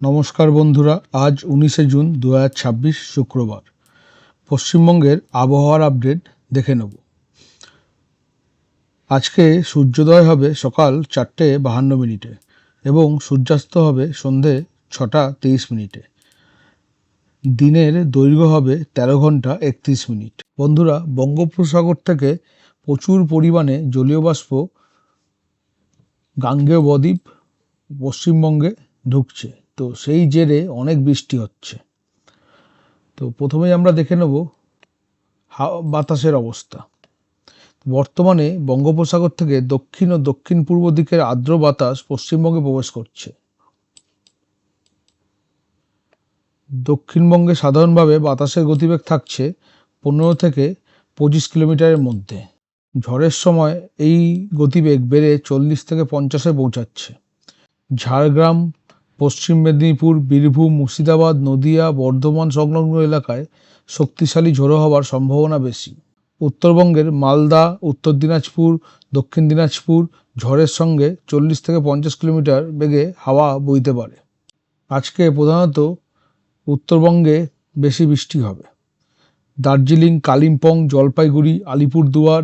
নমস্কার বন্ধুরা, আজ 19শে জুন 2026 শুক্রবার। পশ্চিমবঙ্গের আবহাওয়ার আপডেট দেখে নেব। আজকে সূর্যোদয় হবে সকাল 4:52 এবং সূর্যাস্ত হবে সন্ধে 6:23। দিনের দৈর্ঘ্য হবে 13 ঘন্টা 31 মিনিট। বন্ধুরা, বঙ্গোপসাগর থেকে প্রচুর পরিমাণে জলীয় বাষ্প গাঙ্গেয় বদ্বীপ পশ্চিমবঙ্গে ঢুকছে, তো সেই জেরে অনেক বৃষ্টি হচ্ছে। তো প্রথমেই আমরা দেখে নেব বাতাসের অবস্থা। বর্তমানে বঙ্গোপসাগর থেকে দক্ষিণ ও দক্ষিণ পূর্ব দিকের আর্দ্র বাতাস পশ্চিমবঙ্গে প্রবেশ করছে। দক্ষিণবঙ্গে সাধারণভাবে বাতাসের গতিবেগ থাকছে 15 থেকে 25 কিলোমিটারের মধ্যে। ঝড়ের সময় এই গতিবেগ বেড়ে 40 থেকে 50-এ পৌঁছাচ্ছে। ঝাড়গ্রাম, পশ্চিম মেদিনীপুর, বীরভূম, মুর্শিদাবাদ, নদিয়া, বর্ধমান সংলগ্ন এলাকায় শক্তিশালী ঝোড়ো হওয়ার সম্ভাবনা বেশি। উত্তরবঙ্গের মালদা, উত্তর দিনাজপুর, দক্ষিণ দিনাজপুর ঝড়ের সঙ্গে 40 থেকে 50 কিলোমিটার বেগে হাওয়া বইতে পারে। আজকে প্রধানত উত্তরবঙ্গে বেশি বৃষ্টি হবে। দার্জিলিং, কালিম্পং, জলপাইগুড়ি, আলিপুরদুয়ার,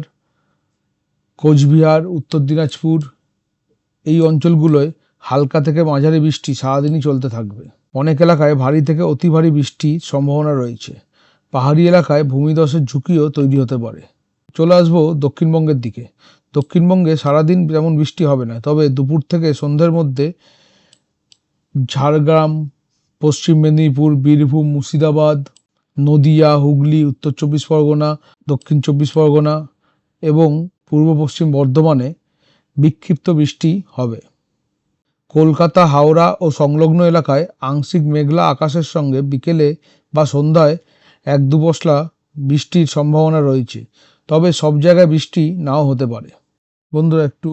কোচবিহার, উত্তর দিনাজপুর এই অঞ্চলগুলোয় হালকা থেকে মাঝারি বৃষ্টি সারাদিনই চলতে থাকবে। অনেক এলাকায় ভারী থেকে অতি ভারী বৃষ্টির সম্ভাবনা রয়েছে। পাহাড়ি এলাকায় ভূমিধসের ঝুঁকিও তৈরি হতে পারে। চলে আসবো দক্ষিণবঙ্গের দিকে। দক্ষিণবঙ্গে সারাদিন তেমন বৃষ্টি হবে না, তবে দুপুর থেকে সন্ধ্যের মধ্যে ঝাড়গ্রাম, পশ্চিম মেদিনীপুর, বীরভূম, মুর্শিদাবাদ, নদিয়া, হুগলি, উত্তর 24 পরগনা, দক্ষিণ 24 পরগনা এবং পূর্ব পশ্চিম বর্ধমানে বিক্ষিপ্ত বৃষ্টি হবে। কলকাতা, হাওড়া ও সংলগ্ন এলাকায় আংশিক মেঘলা আকাশের সঙ্গে বিকেলে বা সন্ধ্যায় 1-2 পশলা বৃষ্টির সম্ভাবনা রয়েছে, তবে সব জায়গায় বৃষ্টি নাও হতে পারে। বন্ধুরা, একটু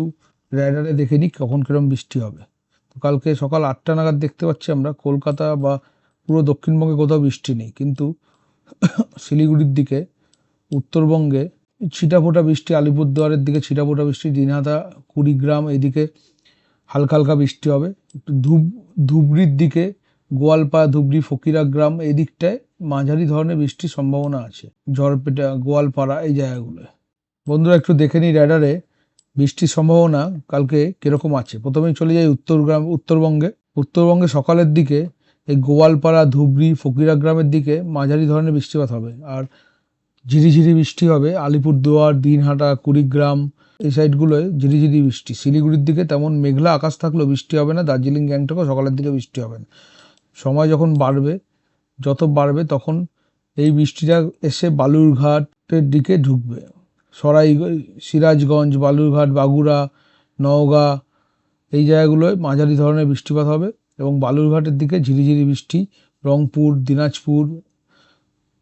রেডারে দেখে নিই কখন কিরম বৃষ্টি হবে। তো কালকে সকাল 8টা নাগাদ দেখতে পাচ্ছি আমরা কলকাতা বা পুরো দক্ষিণবঙ্গে কোথাও বৃষ্টি নেই, কিন্তু শিলিগুড়ির দিকে, উত্তরবঙ্গে ছিটাফোঁটা বৃষ্টি, আলিপুরদুয়ারের দিকে ছিটাফোঁটা বৃষ্টি, দিনহাটা, কুড়িগ্রাম এদিকে হালকা হালকা বৃষ্টি হবে। একটু ধুবড়ির দিকে, গোয়ালপাড়া, ধুবড়ি, ফকিরাগ্রাম এই দিকটায় মাঝারি ধরনের বৃষ্টির সম্ভাবনা আছে। ঝড়পেটা, গোয়ালপাড়া এই জায়গাগুলোয়। বন্ধুরা, একটু দেখে নিই রেডারে বৃষ্টির সম্ভাবনা কালকে কিরকম আছে। প্রথমেই চলে যাই উত্তরবঙ্গে সকালের দিকে এই গোয়ালপাড়া, ধুবড়ি, ফকিরাগ্রামের দিকে মাঝারি ধরনের বৃষ্টিপাত হবে, আর ঝিরিঝিরি বৃষ্টি হবে আলিপুরদুয়ার, দিনহাটা, কুড়িগ্রাম এই সাইডগুলোয় ঝিরিঝিরি বৃষ্টি। শিলিগুড়ির দিকে তেমন মেঘলা আকাশ থাকলেও বৃষ্টি হবে না। দার্জিলিং, গ্যাংটকও সকালের দিকে বৃষ্টি হবে না। সময় যত বাড়বে তখন এই বৃষ্টিটা এসে বালুরঘাটের দিকে ঢুকবে। সিরাজগঞ্জ, বালুরঘাট, বাগুড়া, নওগাঁ এই জায়গাগুলোয় মাঝারি ধরনের বৃষ্টিপাত হবে এবং বালুরঘাটের দিকে ঝিরিঝিরি বৃষ্টি। রংপুর, দিনাজপুর,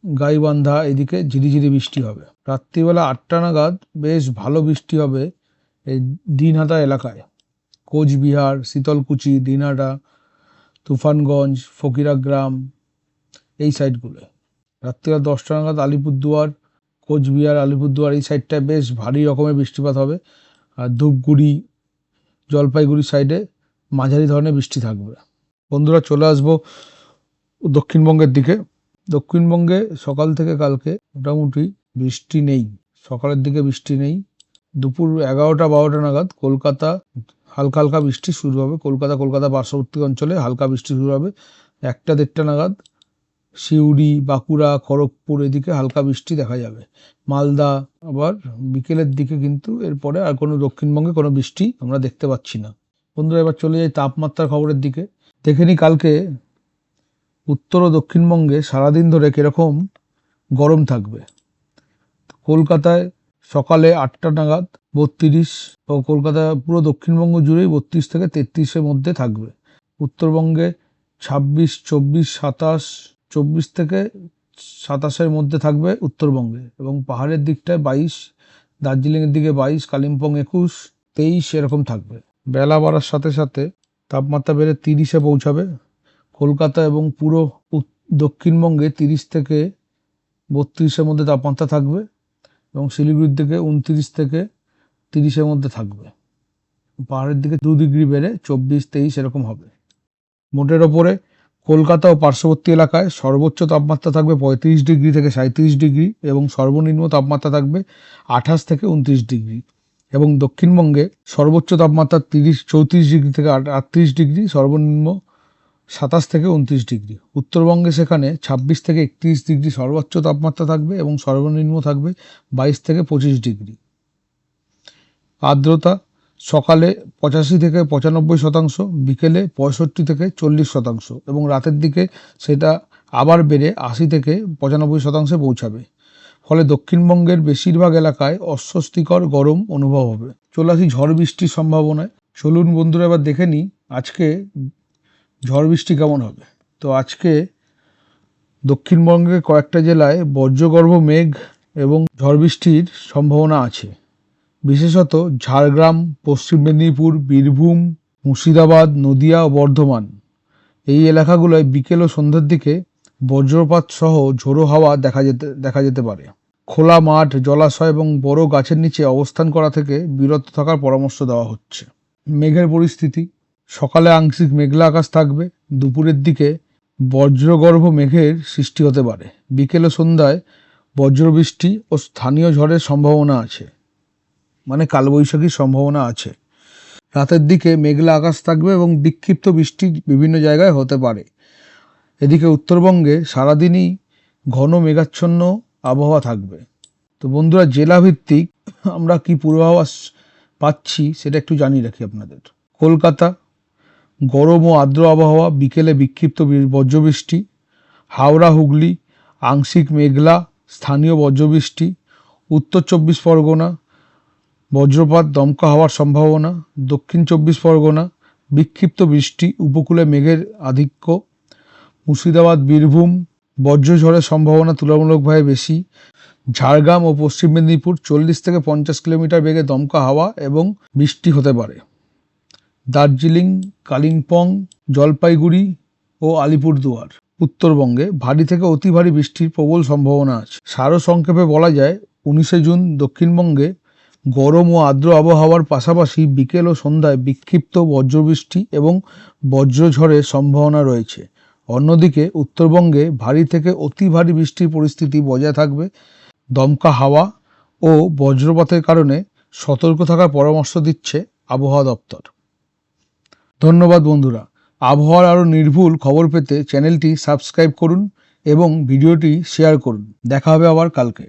গাইবান্ধা এদিকে ঝিরিঝিরি বৃষ্টি হবে। রাত্রিবেলা 8টা নাগাদ বেশ ভালো বৃষ্টি হবে এই দিনহাটা এলাকায়। কোচবিহার, শীতলকুচি, দিনহাটা, তুফানগঞ্জ, ফকিরাগ্রাম এই সাইডগুলোয়। রাত্রিবেলা 10টা নাগাদ আলিপুরদুয়ার, কোচবিহার, আলিপুরদুয়ার এই সাইডটায় বেশ ভারী রকমের বৃষ্টিপাত হবে। আর ধূপগুড়ি, জলপাইগুড়ি সাইডে মাঝারি ধরনের বৃষ্টি থাকবে। বন্ধুরা, চলে আসবো দক্ষিণবঙ্গের দিকে। দক্ষিণবঙ্গে সকাল থেকে কালকে মোটামুটি বৃষ্টি নেই। সকালের দিকে বৃষ্টি নেই। দুপুর 11টা-12টা নাগাদ কলকাতা হালকা হালকা বৃষ্টি শুরু হবে। কলকাতা পার্শ্ববর্তী অঞ্চলে হালকা বৃষ্টি শুরু হবে। 1টা-1.5টা নাগাদ সিউড়ি, বাঁকুড়া, খড়গপুর এদিকে হালকা বৃষ্টি দেখা যাবে। মালদা আবার বিকেলের দিকে, কিন্তু এরপরে আর কোনো দক্ষিণবঙ্গে কোনো বৃষ্টি আমরা দেখতে পাচ্ছি না। বন্ধুরা, এবার চলে যাই তাপমাত্রার খবরের দিকে। দেখে নিই কালকে উত্তর ও দক্ষিণবঙ্গে সারাদিন ধরে কিরকম গরম থাকবে। কলকাতায় সকালে 8টা নাগাদ 32 ও কলকাতা পুরো দক্ষিণবঙ্গ জুড়েই 32 থেকে 33-এর মধ্যে থাকবে। উত্তরবঙ্গে 26, 24, 27, 24 থেকে 27-এর মধ্যে থাকবে উত্তরবঙ্গে, এবং পাহাড়ের দিকটায় 22, দার্জিলিংয়ের দিকে 22, কালিম্পং 21, 23 এরকম থাকবে। বেলা বাড়ার সাথে সাথে তাপমাত্রা বেড়ে 30-এ পৌঁছাবে। কলকাতা এবং পুরো দক্ষিণবঙ্গে 30 থেকে 32-এর মধ্যে তাপমাত্রা থাকবে এবং শিলিগুড়ির দিকে 29 থেকে 30-এর মধ্যে থাকবে। পাহাড়ের দিকে 2 ডিগ্রি বেড়ে 24, 23 এরকম হবে। মোটের ওপরে কলকাতা ও পার্শ্ববর্তী এলাকায় সর্বোচ্চ তাপমাত্রা থাকবে 35 ডিগ্রি থেকে 37 ডিগ্রি এবং সর্বনিম্ন তাপমাত্রা থাকবে 28 থেকে 29 ডিগ্রি এবং দক্ষিণবঙ্গে সর্বোচ্চ তাপমাত্রা 34 ডিগ্রি থেকে 38 ডিগ্রি, সর্বনিম্ন 27 থেকে 29 ডিগ্রি। উত্তরবঙ্গে সেখানে 26 থেকে 31 ডিগ্রি সর্বোচ্চ তাপমাত্রা থাকবে এবং সর্বনিম্ন থাকবে 22 থেকে 25 ডিগ্রি। আর্দ্রতা সকালে 85 থেকে 95%, বিকেলে 65 থেকে 40% এবং রাতের দিকে সেটা আবার বেড়ে 80 থেকে 95% পৌঁছাবে। ফলে দক্ষিণবঙ্গের বেশিরভাগ এলাকায় অস্বস্তিকর গরম অনুভব হবে। চলে আসি ঝড় বৃষ্টির সম্ভাবনায়। চলুন বন্ধুরা এবার দেখে নিই আজকে ঝড় বৃষ্টি কেমন হবে। তো আজকে দক্ষিণবঙ্গের কয়েকটা জেলায় বজ্রগর্ভ মেঘ এবং ঝড় বৃষ্টির সম্ভাবনা আছে। বিশেষত ঝাড়গ্রাম, পশ্চিম মেদিনীপুর, বীরভূম, মুর্শিদাবাদ, নদিয়া ও বর্ধমান এই এলাকাগুলোয় বিকেল ও সন্ধ্যার দিকে বজ্রপাত সহ ঝোড়ো হাওয়া দেখা যেতে পারে। খোলা মাঠ, জলাশয় এবং বড় গাছের নিচে অবস্থান করা থেকে বিরত থাকার পরামর্শ দেওয়া হচ্ছে। মেঘের পরিস্থিতি, সকালে আংশিক মেঘলা আকাশ থাকবে, দুপুরের দিকে বজ্রগর্ভ মেঘের সৃষ্টি হতে পারে। বিকেল ও সন্ধ্যায় বজ্রবৃষ্টি ও স্থানীয় ঝড়ের সম্ভাবনা আছে, মানে কালবৈশাখীর সম্ভাবনা আছে। রাতের দিকে মেঘলা আকাশ থাকবে এবং বিক্ষিপ্ত বৃষ্টি বিভিন্ন জায়গায় হতে পারে। এদিকে উত্তরবঙ্গে সারাদিনই ঘন মেঘাচ্ছন্ন আবহাওয়া থাকবে। তো বন্ধুরা, জেলাভিত্তিক আমরা কি পূর্বাভাস পাচ্ছি সেটা একটু জানিয়ে রাখি আপনাদের। কলকাতা গরম ও আর্দ্র আবহাওয়া, বিকেলে বিক্ষিপ্ত বজ্রবৃষ্টি। হাওড়া হুগলি আংশিক মেঘলা, স্থানীয় বজ্রবৃষ্টি। উত্তর 24 পরগনা বজ্রপাত, দমকা হওয়ার সম্ভাবনা। দক্ষিণ 24 পরগনা বিক্ষিপ্ত বৃষ্টি, উপকূলে মেঘের আধিক্য। মুর্শিদাবাদ, বীরভূম বজ্রঝড়ের সম্ভাবনা তুলনামূলকভাবে বেশি। ঝাড়গ্রাম ও পশ্চিম মেদিনীপুর 40 থেকে 50 কিলোমিটার বেগে দমকা হাওয়া এবং বৃষ্টি হতে পারে। দার্জিলিং, কালিম্পং, জলপাইগুড়ি ও আলিপুরদুয়ার উত্তরবঙ্গে ভারী থেকে অতি ভারী বৃষ্টির প্রবল সম্ভাবনা আছে। সারসংক্ষেপে বলা যায় 19 জুন দক্ষিণবঙ্গে গরম ও আর্দ্র আবহাওয়ার পাশাপাশি বিকেল ও সন্ধ্যায় বিক্ষিপ্ত বজ্রবৃষ্টি এবং বজ্রঝড়ের সম্ভাবনা রয়েছে। অন্যদিকে উত্তরবঙ্গে ভারী থেকে অতি ভারী বৃষ্টির পরিস্থিতি বজায় থাকবে। দমকা হাওয়া ও বজ্রপাতের কারণে সতর্ক থাকার পরামর্শ দিচ্ছে আবহাওয়া দপ্তর। ধন্যবাদ বন্ধুরা। আবহাওয়ার আরও নির্ভুল খবর পেতে চ্যানেলটি সাবস্ক্রাইব করুন এবং ভিডিওটি শেয়ার করুন। দেখা হবে আবার কালকে।